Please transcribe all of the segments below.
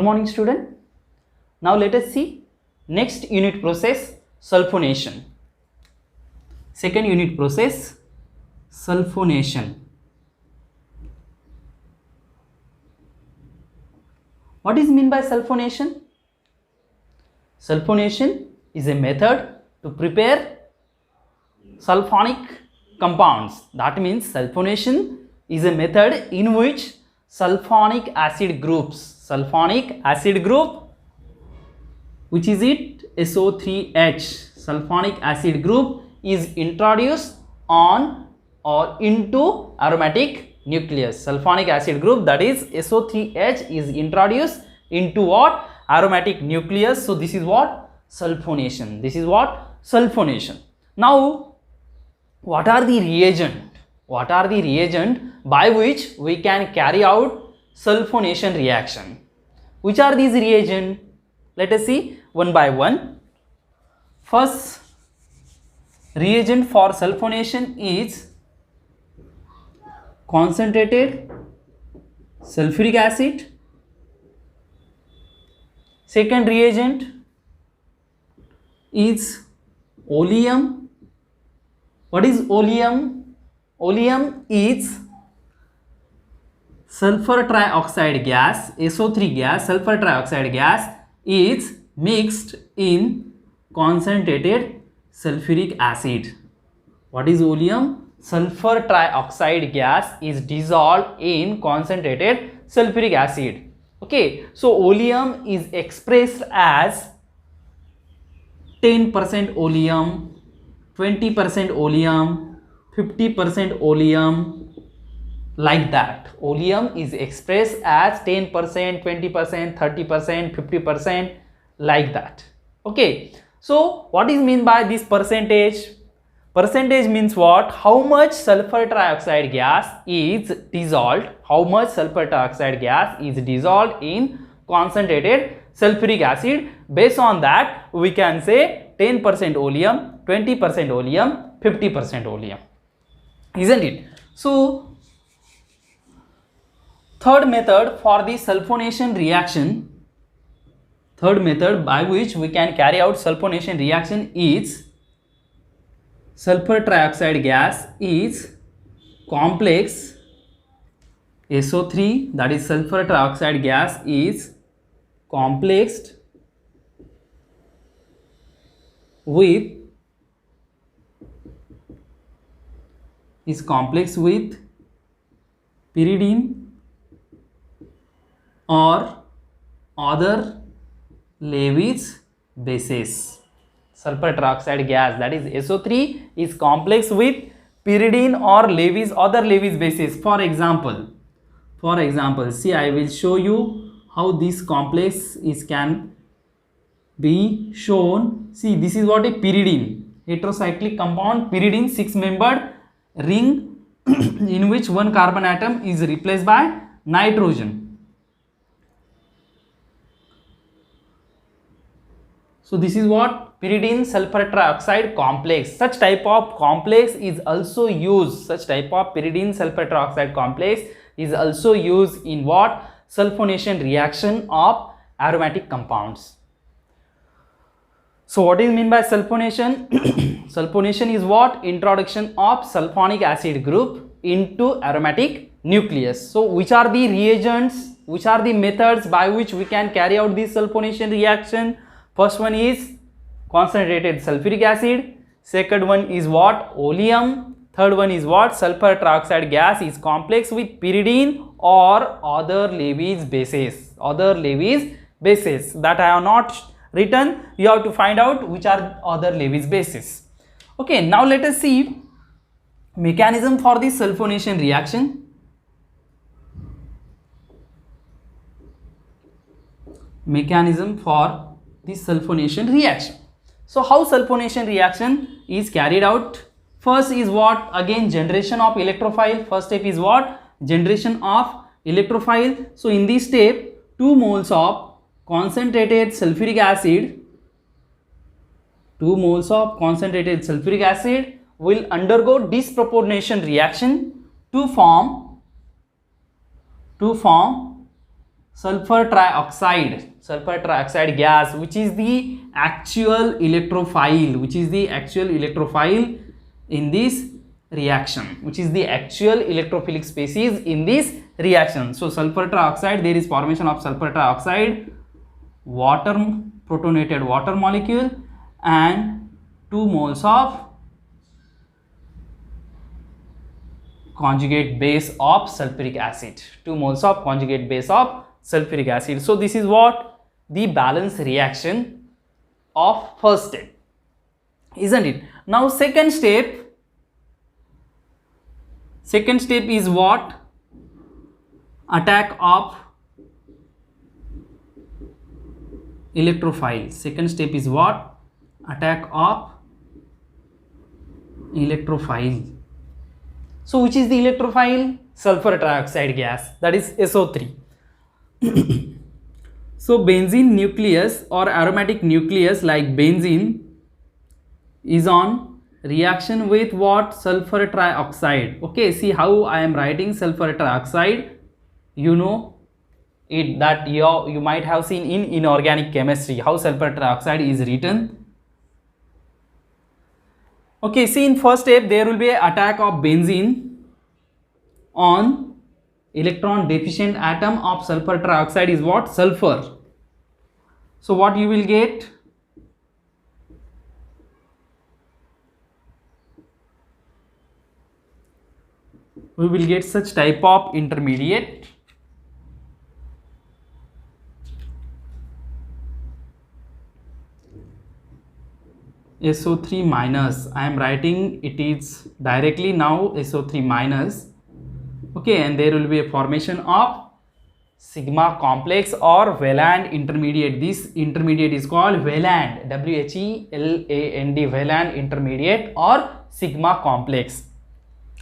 morning student. Now let us see next unit process, sulfonation. Second unit process, sulfonation. What is mean by sulfonation? Sulfonation is a method to prepare sulfonic compounds. That means sulfonation is a method in which sulfonic acid group, which is it, SO3H, sulfonic acid group is introduced on or into aromatic nucleus. Sulfonic acid group, that is SO3H, is introduced into what? Aromatic nucleus. So this is what? Sulfonation. This is what? Sulfonation. Now, what are the reagent? What are the reagent by which we can carry out sulfonation reaction? Which are these reagent? Let us see one by one. First reagent for sulfonation is concentrated sulfuric acid. Second reagent is oleum. What is oleum? Oleum is sulfur trioxide gas, SO3 gas, sulfur trioxide gas is mixed in concentrated sulfuric acid. What is oleum? Sulfur trioxide gas is dissolved in concentrated sulfuric acid. Okay, so oleum is expressed as 10% oleum, 20% oleum, 50% oleum, like that. Oleum is expressed as 10%, 20%, 30%, 50%, like that. Okay, so what is mean by this percentage? Percentage means what? How much sulfur trioxide gas is dissolved? How much sulfur trioxide gas is dissolved in concentrated sulfuric acid? Based on that, we can say 10% oleum, 20% oleum, 50% oleum. Isn't it? So, third method for the sulfonation reaction, third method by which we can carry out sulfonation reaction is sulfur trioxide gas is complex SO3, that is sulfur trioxide gas is complexed with pyridine or other Lewis bases. Sulfur trioxide gas, that is SO3, is complex with pyridine or other Lewis bases. For example, see, I will show you how this complex can be shown. See, this is what a pyridine, heterocyclic compound pyridine, 6-membered ring in which one carbon atom is replaced by nitrogen. So this is what? Pyridine sulfur trioxide complex. Such type of complex is also used. Such type of pyridine sulfur trioxide complex is also used in what? Sulfonation reaction of aromatic compounds. So what is mean by sulfonation? Sulfonation is what? Introduction of sulfonic acid group into aromatic nucleus. So which are the reagents? Which are the methods by which we can carry out this sulfonation reaction? First one is concentrated sulfuric acid. Second one is what? Oleum. Third one is what? Sulfur trioxide gas is complex with pyridine or other Lewis bases. Other Lewis bases that I have not written. You have to find out which are other Lewis bases. Okay, now let us see mechanism for this sulfonation reaction. Mechanism for this sulfonation reaction. So how sulfonation reaction is carried out? First is what? Again, generation of electrophile. First step is what? Generation of electrophile. So in this step, 2 moles of concentrated sulfuric acid, 2 moles of concentrated sulfuric acid will undergo disproportionation reaction to form sulfur trioxide gas, which is the actual electrophile, in this reaction, which is the actual electrophilic species in this reaction. So sulfur trioxide, there is formation of sulfur trioxide, water, protonated water molecule, and 2 moles of conjugate base of sulfuric acid, 2 moles of conjugate base of sulfuric acid. So this is what the balance reaction of first step, isn't it? Now second step is what? Attack of electrophile. Second step is what? Attack of electrophile. So which is the electrophile? Sulfur trioxide gas, that is SO3. So benzene nucleus or aromatic nucleus like benzene is on reaction with what? Sulfur trioxide. Okay, see how I am writing sulfur trioxide. You know it, that you might have seen in inorganic chemistry how sulfur trioxide is written. Okay, see in first step there will be an attack of benzene on electron deficient atom of sulfur trioxide is what? Sulfur. So what you will get? We will get such type of intermediate. SO3 minus, I am writing it is directly now SO3 minus. Okay, and there will be a formation of sigma complex or Wheeland intermediate. This intermediate is called Wheeland, WHELAND, Wheeland intermediate or sigma complex.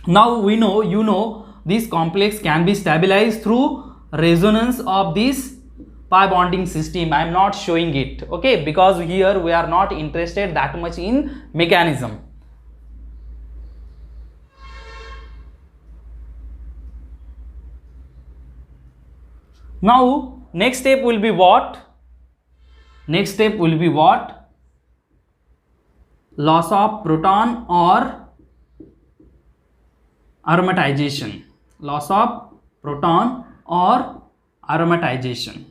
Now we know, you know, this complex can be stabilized through resonance of this pi bonding system. I am not showing it, okay, because here we are not interested that much in mechanism. Now next step will be what? Next step will be what? Loss of proton or aromatization. Loss of proton or aromatization,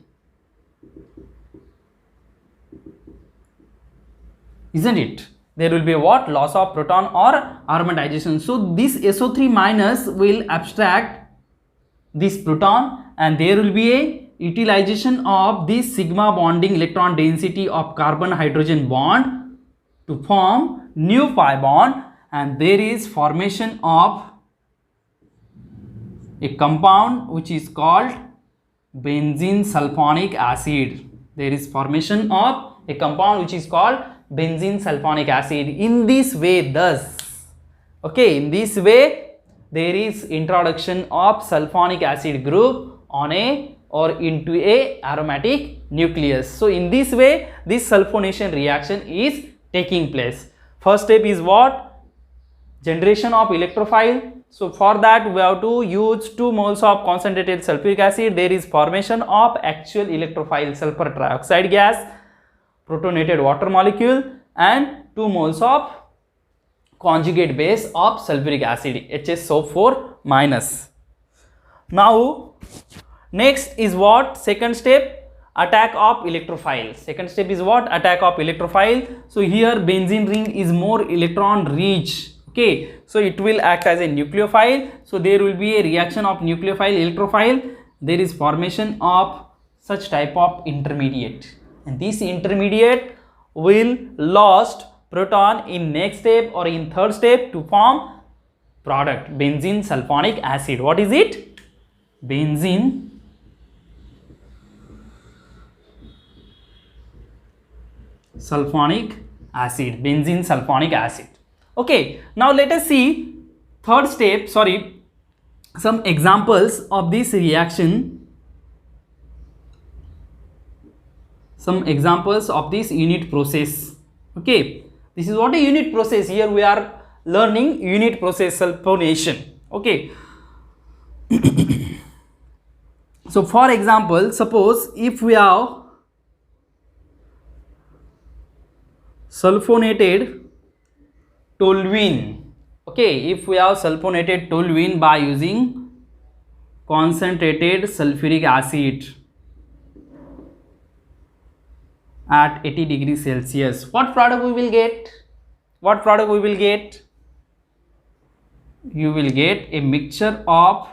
isn't it? There will be what? Loss of proton or aromatization. So this SO3 minus will abstract this proton and there will be a utilization of this sigma bonding electron density of carbon hydrogen bond to form new pi bond, and there is formation of a compound which is called benzene sulfonic acid. There is formation of a compound which is called benzene sulfonic acid. In this way, thus, okay, in this way there is introduction of sulfonic acid group on a or into a aromatic nucleus. So in this way this sulfonation reaction is taking place. First step is what? Generation of electrophile. So for that we have to use 2 moles of concentrated sulfuric acid. There is formation of actual electrophile sulfur trioxide gas, protonated water molecule, and 2 moles of conjugate base of sulfuric acid, HSO4 minus. Now next is what? Second step, attack of electrophile. Second step is what? Attack of electrophile. So here benzene ring is more electron rich, okay, so it will act as a nucleophile. So there will be a reaction of nucleophile electrophile. There is formation of such type of intermediate, and this intermediate will lost proton in next step or in third step to form product benzene sulfonic acid. What is it? Benzene sulfonic acid, benzene sulfonic acid. Okay, now let us see third step, some examples of this reaction, some examples of this unit process. Okay, this is what a unit process. Here we are learning unit process sulfonation. Okay. So for example, suppose if we have sulfonated toluene, okay, if we have sulfonated toluene by using concentrated sulfuric acid at 80 degrees Celsius, what product we will get? What product we will get? You will get a mixture of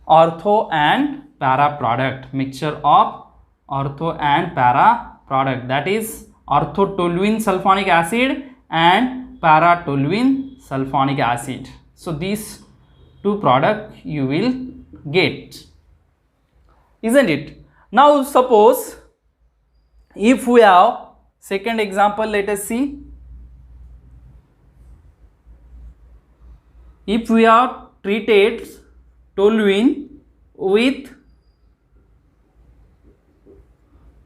ortho and para product, mixture of ortho and para product, that is orthotoluene sulfonic acid and paratoluene sulfonic acid. So these two products you will get, isn't it? Now suppose if we have second example, let us see. If we have treated toluene with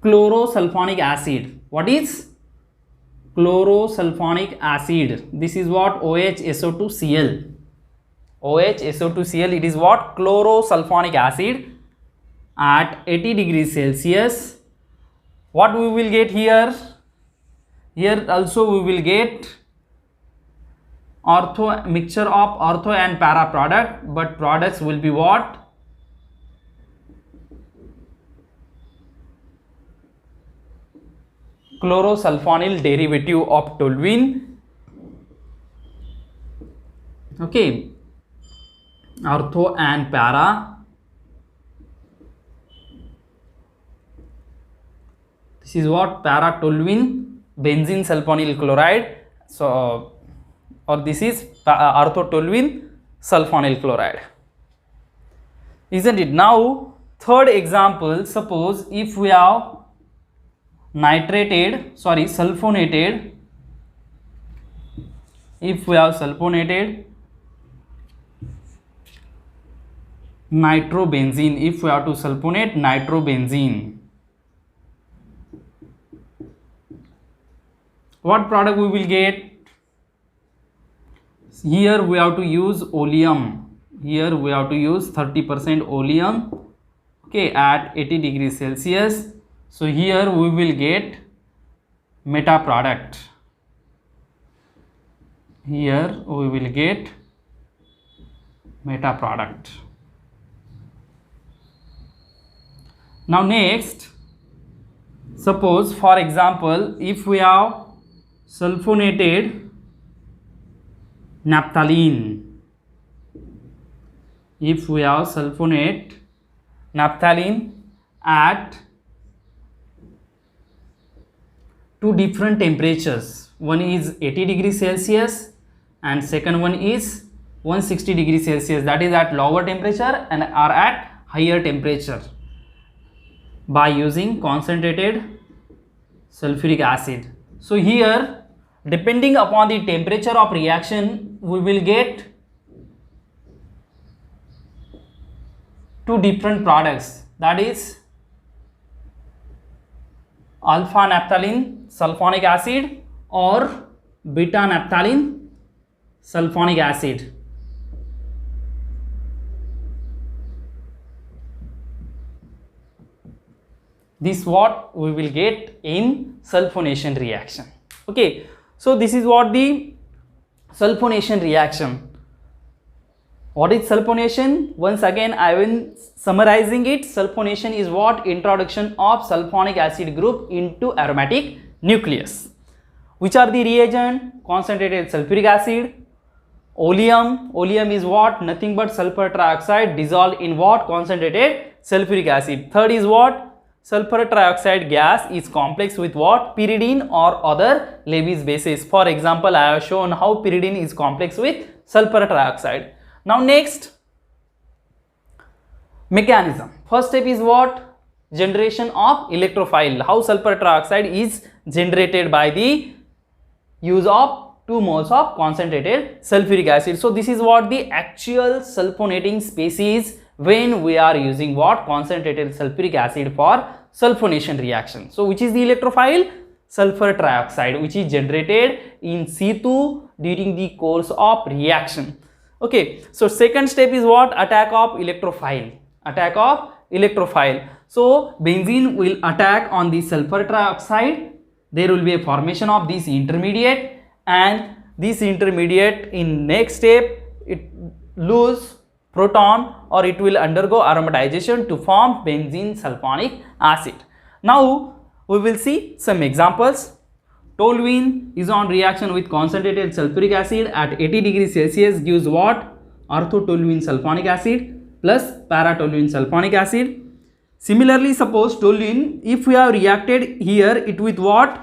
chlorosulfonic acid. What is chlorosulfonic acid? This is what OHSO2Cl. OHSO2Cl, it is what? Chlorosulfonic acid at 80 degrees Celsius. What we will get here? Here also we will get ortho, mixture of ortho and para product, but products will be what? Chlorosulfonyl derivative of toluene, okay, ortho and para. This is what? Paratoluene benzene sulfonyl chloride. So, or this is orthotoluene sulfonyl chloride, isn't it? Now third example, suppose if we have sulfonated, if we have sulfonated nitrobenzene, if we have to sulfonate nitrobenzene, what product we will get? Here we have to use oleum. Here we have to use 30% oleum, okay, at 80 degrees Celsius. So here we will get meta product. Here we will get meta product. Now next, suppose for example, if we have sulfonated naphthalene, if we have sulfonate naphthalene at two different temperatures, one is 80 degrees Celsius and second one is 160 degrees Celsius, that is at lower temperature and are at higher temperature, by using concentrated sulfuric acid. So here, depending upon the temperature of reaction, we will get two different products, that is alpha naphthalene sulfonic acid or beta naphthalene sulfonic acid. This what we will get in sulfonation reaction. Okay, so this is what the sulfonation reaction. What is sulfonation? Once again I will summarizing it. Sulfonation is what? Introduction of sulfonic acid group into aromatic nucleus. Which are the reagent? Concentrated sulfuric acid, oleum. Oleum is what? Nothing but sulfur trioxide dissolved in what? Concentrated sulfuric acid. Third is what? Sulfur trioxide gas is complex with what? Pyridine or other Lewis bases. For example, I have shown how pyridine is complex with sulfur trioxide. Now next, mechanism. First step is what? Generation of electrophile. How sulfur trioxide is generated by the use of 2 moles of concentrated sulfuric acid. So this is what the actual sulfonating species when we are using what? Concentrated sulfuric acid for sulfonation reaction. So which is the electrophile? sulfur trioxide which is generated in situ during the course of reaction. Okay, so second step is what? Attack of electrophile. Attack of electrophile. So benzene will attack on the sulfur trioxide. There will be a formation of this intermediate, and this intermediate in next step it lose proton or it will undergo aromatization to form benzene sulfonic acid. Now we will see some examples. Toluene is on reaction with concentrated sulfuric acid at 80 degrees Celsius gives what? Orthotoluene sulfonic acid plus paratoluene sulfonic acid. Similarly, suppose toluene, if we have reacted here it with what?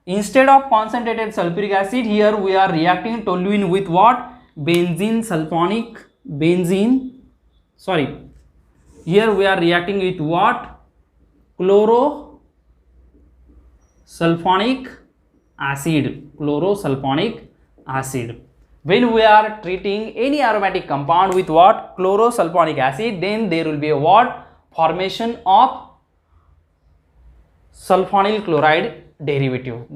Instead of concentrated sulfuric acid, here we are reacting toluene with what? Benzene sulfonic, here we are reacting with what? Chloro sulfonic acid. When we are treating any aromatic compound with what? Chlorosulfonic acid, then there will be a what? Formation of sulfonyl chloride derivative.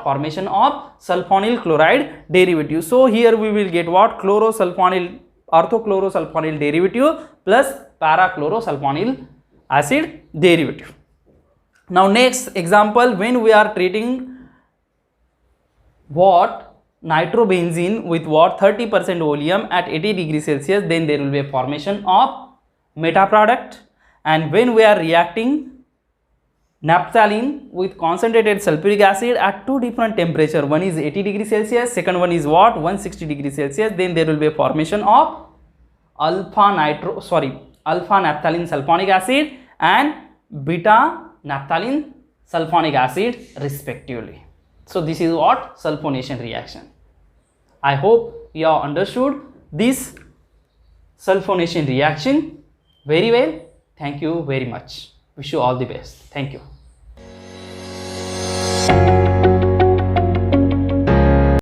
Formation of sulfonyl chloride derivative. So here we will get what? Orthochlorosulfonyl derivative plus parachlorosulfonyl acid derivative. Now next example, when we are treating what? Nitrobenzene with what? 30% oleum at 80 degrees Celsius, then there will be a formation of meta product. And when we are reacting naphthalene with concentrated sulfuric acid at two different temperature, one is 80 degrees Celsius, second one is what? 160 degrees Celsius, then there will be a formation of alpha naphthalene sulfonic acid and beta naphthalene sulfonic acid respectively. So this is what? Sulfonation reaction. I hope you have understood this sulfonation reaction very well. Thank you very much. Wish you all the best. Thank you.